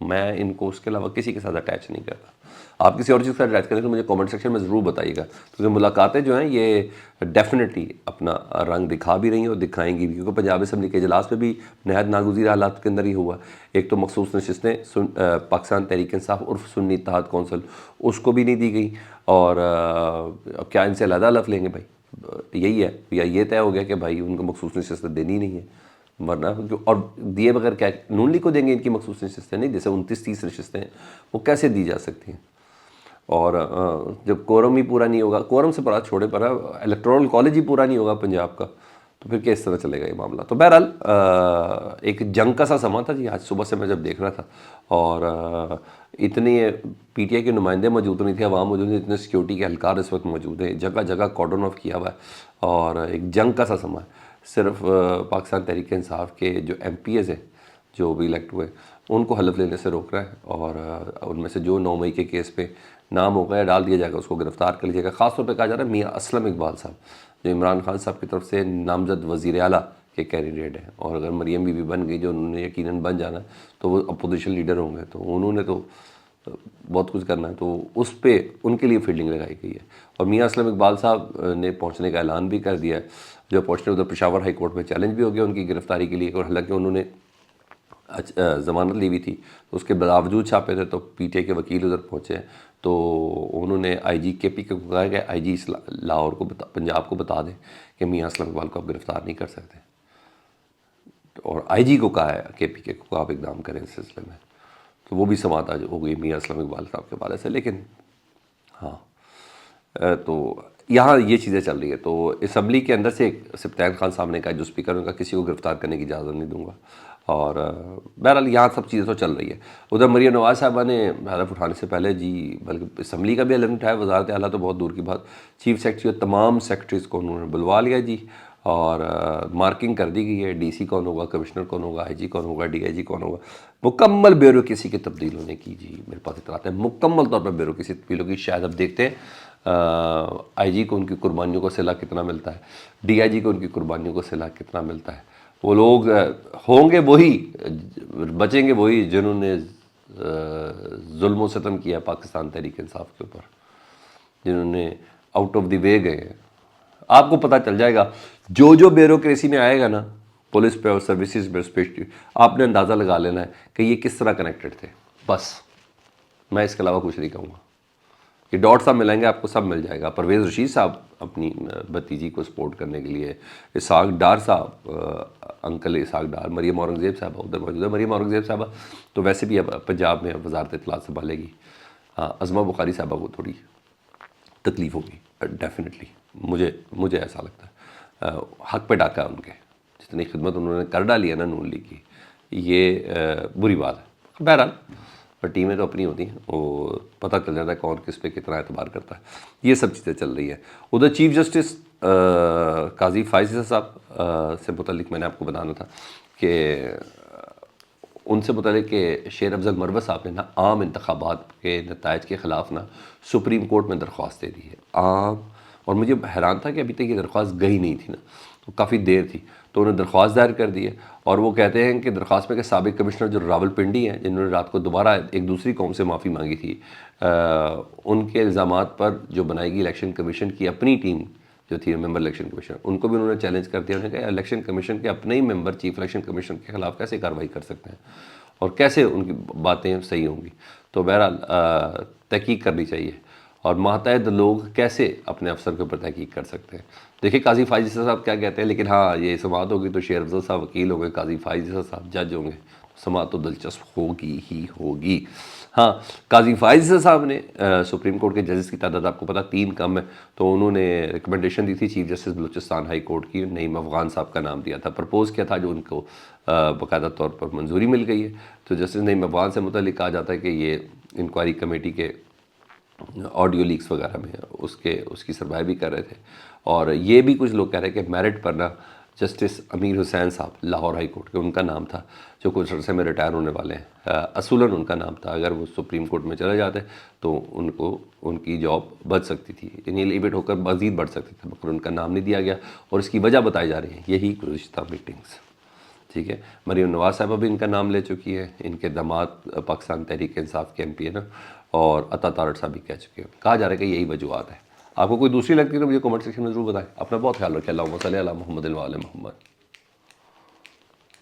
میں ان کو اس کے علاوہ کسی کے ساتھ اٹیچ نہیں کرتا. آپ کسی اور چیز کا اٹیچ کریں تو مجھے کامنٹ سیکشن میں ضرور بتائیے گا, کیونکہ ملاقاتیں جو ہیں یہ ڈیفینیٹلی اپنا رنگ دکھا بھی رہی ہیں اور دکھائیں گی بھی, کیونکہ پنجاب اسمبلی کے اجلاس میں بھی نہایت ناگزیر حالات کے اندر ہی ہوا. ایک تو مخصوص نشستیں پاکستان تحریک انصاف عرف سنی اتحاد کونسل, اس کو بھی نہیں دی گئی, اور کیا ان سے علیحدہ حلف لیں گے بھائی؟ یہی ہے, یا یہ طے ہو گیا کہ بھائی ان کو مخصوص نشستیں دینی نہیں ہے, ورنہ اور دیے بغیر کیا نون لیگ کو دیں گے ان کی مخصوص نشستیں؟ نہیں, جیسے 29-30 نشستیں ہیں وہ کیسے دی جا سکتی ہیں؟ اور جب کورم ہی پورا نہیں ہوگا, کورم سے بڑا چھوڑے پر الیکٹورل کالج ہی پورا نہیں ہوگا پنجاب کا, تو پھر کس طرح چلے گا یہ معاملہ؟ تو بہرحال ایک جنگ کا سا سما تھا جی. آج صبح سے میں جب دیکھ رہا تھا, اور اتنی پی ٹی آئی کے نمائندے موجود نہیں تھے, عوام موجود نہیں, اتنے سیکیورٹی کے اہلکار اس وقت موجود ہیں, جگہ جگہ کارڈن آف کیا ہوا ہے, اور ایک جنگ کا سا سما ہے. صرف پاکستان تحریک انصاف کے جو ایم پی ایز ہیں جو بھی الیکٹ ہوئے ان کو حلف لینے سے روک رہا ہے, اور ان میں سے جو 9 مئی کے کیس پہ نام ہو گیا ڈال دیا جائے گا اس کو گرفتار کر لیجیے گا. خاص طور پہ کہا جا رہا ہے میاں اسلم اقبال صاحب, جو عمران خان صاحب کی طرف سے نامزد وزیر اعلیٰ کے کینڈیڈیٹ ہیں, اور اگر مریم بی بی بن گئی, جو انہوں نے یقیناً بن جانا ہے, تو وہ اپوزیشن لیڈر ہوں گے, تو انہوں نے تو بہت کچھ کرنا ہے, تو اس پہ ان کے لیے فیلڈنگ لگائی گئی ہے. اور میاں اسلم اقبال صاحب نے پہنچنے کا اعلان بھی کر دیا ہے, جو پہنچنے ادھر پشاور ہائی کورٹ میں چیلنج بھی ہو گیا ان کی گرفتاری کے لیے, اور حالانکہ انہوں نے ضمانت لی ہوئی تھی, تو اس کے باوجود چھاپے تھے, تو پی ٹی آئی کے وکیل ادھر پہنچے ہیں, تو انہوں نے آئی جی کے پی کے کو کہا کہ آئی جی لاہور کو پنجاب کو بتا دیں کہ میاں اسلم اقبال کو آپ گرفتار نہیں کر سکتے, اور آئی جی کو کہا ہے کے پی کے کو آپ اقدام کریں اس سلسلے میں. تو وہ بھی سماعت آج ہو گئی میاں اسلم اقبال صاحب کے بارے سے. لیکن ہاں, تو یہاں یہ چیزیں چل رہی ہے. تو اسمبلی کے اندر سے سبطین خان صاحب نے کہا, جو اسپیکر نے کہا, کسی کو گرفتار کرنے کی اجازت نہیں دوں گا, اور بہرحال یہاں سب چیزیں تو چل رہی ہے. ادھر مریم نواز صاحبہ نے حلف اٹھانے سے پہلے جی, بلکہ اسمبلی کا بھی حلف اٹھایا, وزارت اعلیٰ تو بہت دور کی بات, چیف سیکرٹری اور تمام سیکرٹریز کو انہوں نے بلوا لیا جی, اور مارکنگ کر دی گئی ہے, ڈی سی کون ہوگا, کمشنر کون ہوگا, آئی جی کون ہوگا, ڈی آئی جی کون ہوگا, مکمل بیوروکریسی کی تبدیل ہونے کی جی میرے پاس اطلاعات ہیں, مکمل طور پر بیوروکریسی تبدیل ہوگی. شاید اب دیکھتے ہیں آئی جی کو ان کی قربانیوں کو صلہ کتنا ملتا ہے, ڈی آئی جی کو ان کی قربانیوں کو صلہ کتنا ملتا ہے. وہ لوگ ہوں گے وہی, بچیں گے وہی جنہوں نے ظلم و ستم کیا پاکستان تحریک انصاف کے اوپر, جنہوں نے آؤٹ آف دی وے گئے ہیں. آپ کو پتہ چل جائے گا جو جو بیوروکریسی میں آئے گا نا, پولیس پہ اور سروسز پہ اسپیشلی, آپ نے اندازہ لگا لینا ہے کہ یہ کس طرح کنیکٹڈ تھے. بس میں اس کے علاوہ کچھ نہیں کہوں گا. یہ ڈاٹ صاحب ملیں گے آپ کو, سب مل جائے گا. پرویز رشید صاحب اپنی بھتیجی کو سپورٹ کرنے کے لیے, اسحاق ڈار صاحب, انکل اسحاق ڈار, مریم اورنگزیب صاحبہ ادھر موجود ہے. مریم اورنگزیب صاحبہ تو ویسے بھی اب پنجاب میں وزارت اطلاعات سنبھالے گی. ہاں, عظمہ بخاری صاحبہ کو تھوڑی تکلیف ہوگی ڈیفینیٹلی, مجھے ایسا لگتا ہے. حق پہ ڈاکہ ان کے, جتنی خدمت انہوں نے کر ڈالی ہے نا نون لیگ کی, یہ بری بات ہے. بہرحال ٹیمیں تو اپنی ہوتی ہیں, وہ پتہ چل جاتا ہے کون کس پہ کتنا اعتبار کرتا ہے. یہ سب چیزیں چل رہی ہیں. ادھر چیف جسٹس قاضی فائز صاحب سے متعلق میں نے آپ کو بتانا تھا کہ ان سے متعلق کہ شیر افضل مروت صاحب نے نا عام انتخابات کے نتائج کے خلاف نا سپریم کورٹ میں درخواست دے دی ہے عام. اور مجھے حیران تھا کہ ابھی تک یہ درخواست گئی نہیں تھی نا, تو کافی دیر تھی, تو انہوں نے درخواست دائر کر دی ہے. اور وہ کہتے ہیں کہ درخواست میں کہ سابق کمشنر جو راول پنڈی ہیں, جنہوں نے رات کو دوبارہ ایک دوسری قوم سے معافی مانگی تھی, ان کے الزامات پر جو بنائی گئی الیکشن کمیشن کی اپنی ٹیم جو تھی ممبر الیکشن کمیشن, ان کو بھی انہوں نے چیلنج کر دیا. انہوں نے کہا الیکشن کمیشن کے اپنے ہی ممبر چیف الیکشن کمیشن کے خلاف کیسے کارروائی کر سکتے ہیں, اور کیسے ان کی باتیں صحیح ہوں گی. تو بہرحال تحقیق کرنی چاہیے, اور ماتحت لوگ کیسے اپنے افسر کے اوپر تحقیق کر سکتے ہیں. دیکھیں قاضی فائز صاحب کیا کہتے ہیں, لیکن ہاں یہ سماعت ہوگی تو شیر افضل صاحب وکیل ہوں گے, قاضی فائز صاحب جج ہوں گے, سماعت تو دلچسپ ہوگی ہی ہوگی. ہاں, قاضی فائز صاحب نے سپریم کورٹ کے ججز کی تعداد آپ کو پتہ 3 کم ہے, تو انہوں نے ریکمنڈیشن دی تھی chief justice Balochistan high court کی, نعیم افغان صاحب کا نام دیا تھا, پرپوز کیا تھا, جو ان کو باقاعدہ طور پر منظوری مل گئی ہے. تو جسٹس نعیم افغان سے متعلق کہا جاتا ہے کہ یہ انکوائری کمیٹی کے آڈیو لیکس وغیرہ میں اس کی سرمایہ بھی کر رہے تھے. اور یہ بھی کچھ لوگ کہہ رہے ہیں کہ میرٹ پر نا جسٹس امیر حسین صاحب لاہور ہائی کورٹ کے, ان کا نام تھا, جو کچھ عرصے میں ریٹائر ہونے والے ہیں. اصولاً ان کا نام تھا, اگر وہ سپریم کورٹ میں چلے جاتے تو ان کی جاب بچ سکتی تھی, یعنی ایلیویٹ ہو کر مزید بڑھ سکتے تھے, مگر ان کا نام نہیں دیا گیا. اور اس کی وجہ بتائی جا رہی ہے یہی گزشتہ میٹنگز. ٹھیک ہے. مریم نواز صاحبہ بھی ان کا نام لے چکی ہے, ان کے داماد پاکستان تحریک انصاف کے MP ہیں, اور عطا تارڑ صاحب بھی کہہ چکے ہیں. کہا جا رہا ہے کہ یہی وجوہات ہیں. آپ کو کوئی دوسری لگتی ہے تو مجھے کمنٹ سیکشن میں ضرور بتائیں. اپنا بہت خیال رکھیں. اللہم صلی علی محمد و علی محمد.